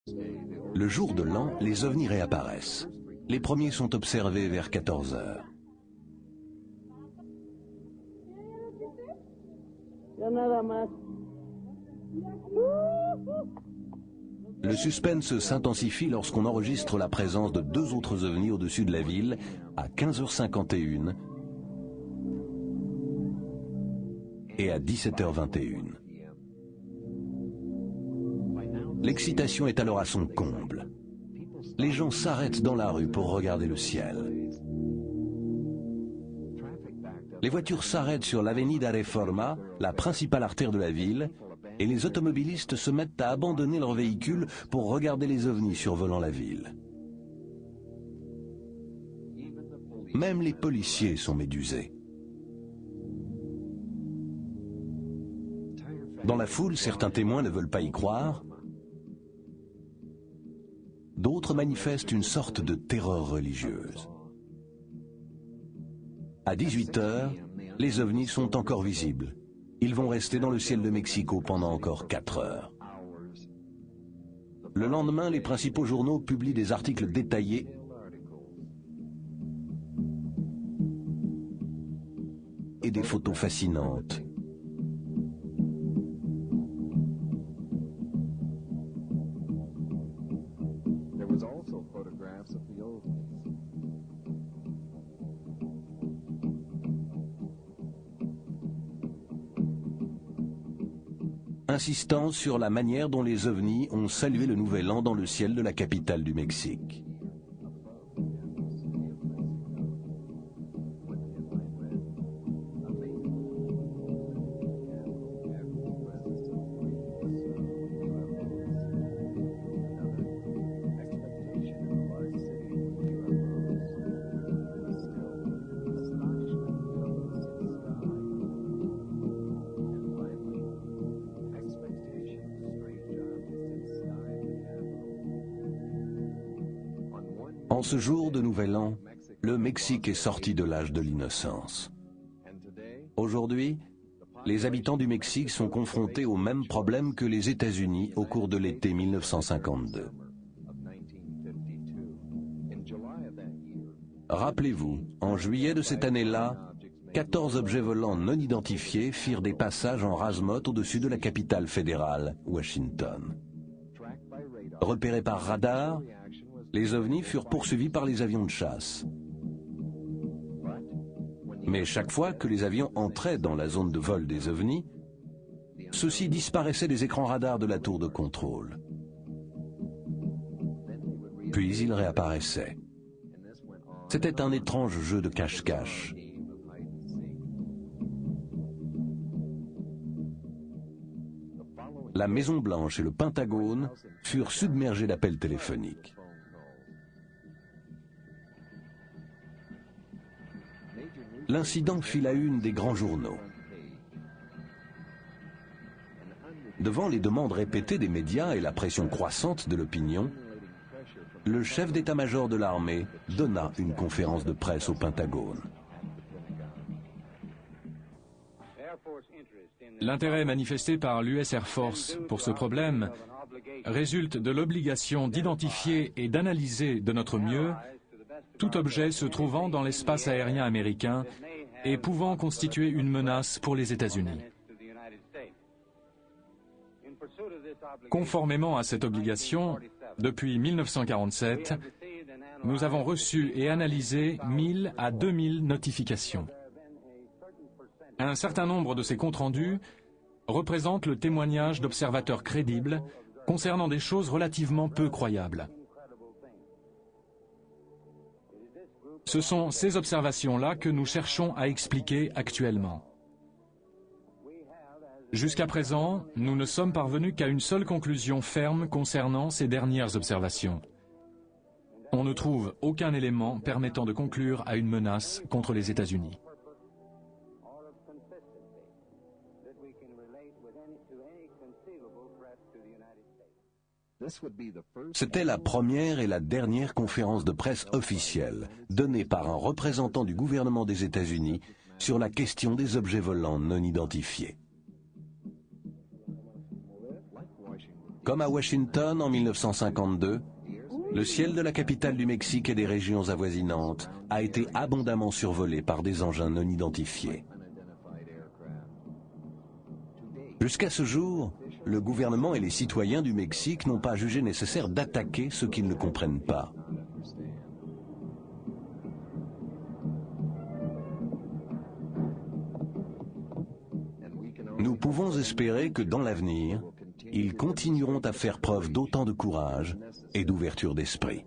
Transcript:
Le jour de l'an, les ovnis réapparaissent. Les premiers sont observés vers 14 heures. Le suspense s'intensifie lorsqu'on enregistre la présence de deux autres ovnis au-dessus de la ville à 15h51 et à 17h21. L'excitation est alors à son comble. Les gens s'arrêtent dans la rue pour regarder le ciel. Les voitures s'arrêtent sur l'Avenida Reforma, la principale artère de la ville, et les automobilistes se mettent à abandonner leurs véhicules pour regarder les ovnis survolant la ville. Même les policiers sont médusés. Dans la foule, certains témoins ne veulent pas y croire. D'autres manifestent une sorte de terreur religieuse. À 18 heures, les ovnis sont encore visibles. Ils vont rester dans le ciel de Mexico pendant encore 4 heures. Le lendemain, les principaux journaux publient des articles détaillés et des photos fascinantes. Insistant sur la manière dont les ovnis ont salué le nouvel an dans le ciel de la capitale du Mexique. En ce jour de Nouvel An, le Mexique est sorti de l'âge de l'innocence. Aujourd'hui, les habitants du Mexique sont confrontés aux mêmes problèmes que les États-Unis au cours de l'été 1952. Rappelez-vous, en juillet de cette année-là, 14 objets volants non identifiés firent des passages en rase-motte au-dessus de la capitale fédérale, Washington. Repérés par radar, les ovnis furent poursuivis par les avions de chasse. Mais chaque fois que les avions entraient dans la zone de vol des ovnis, ceux-ci disparaissaient des écrans radars de la tour de contrôle. Puis ils réapparaissaient. C'était un étrange jeu de cache-cache. La Maison-Blanche et le Pentagone furent submergés d'appels téléphoniques. L'incident fit la une des grands journaux. Devant les demandes répétées des médias et la pression croissante de l'opinion, le chef d'état-major de l'armée donna une conférence de presse au Pentagone. L'intérêt manifesté par l'US Air Force pour ce problème résulte de l'obligation d'identifier et d'analyser de notre mieux tout objet se trouvant dans l'espace aérien américain et pouvant constituer une menace pour les États-Unis. Conformément à cette obligation, depuis 1947, nous avons reçu et analysé 1000 à 2000 notifications. Un certain nombre de ces comptes rendus représentent le témoignage d'observateurs crédibles concernant des choses relativement peu croyables. Ce sont ces observations-là que nous cherchons à expliquer actuellement. Jusqu'à présent, nous ne sommes parvenus qu'à une seule conclusion ferme concernant ces dernières observations. On ne trouve aucun élément permettant de conclure à une menace contre les États-Unis. C'était la première et la dernière conférence de presse officielle donnée par un représentant du gouvernement des États-Unis sur la question des objets volants non identifiés. Comme à Washington en 1952, le ciel de la capitale du Mexique et des régions avoisinantes a été abondamment survolé par des engins non identifiés. Jusqu'à ce jour, le gouvernement et les citoyens du Mexique n'ont pas jugé nécessaire d'attaquer ceux qu'ils ne comprennent pas. Nous pouvons espérer que dans l'avenir, ils continueront à faire preuve d'autant de courage et d'ouverture d'esprit.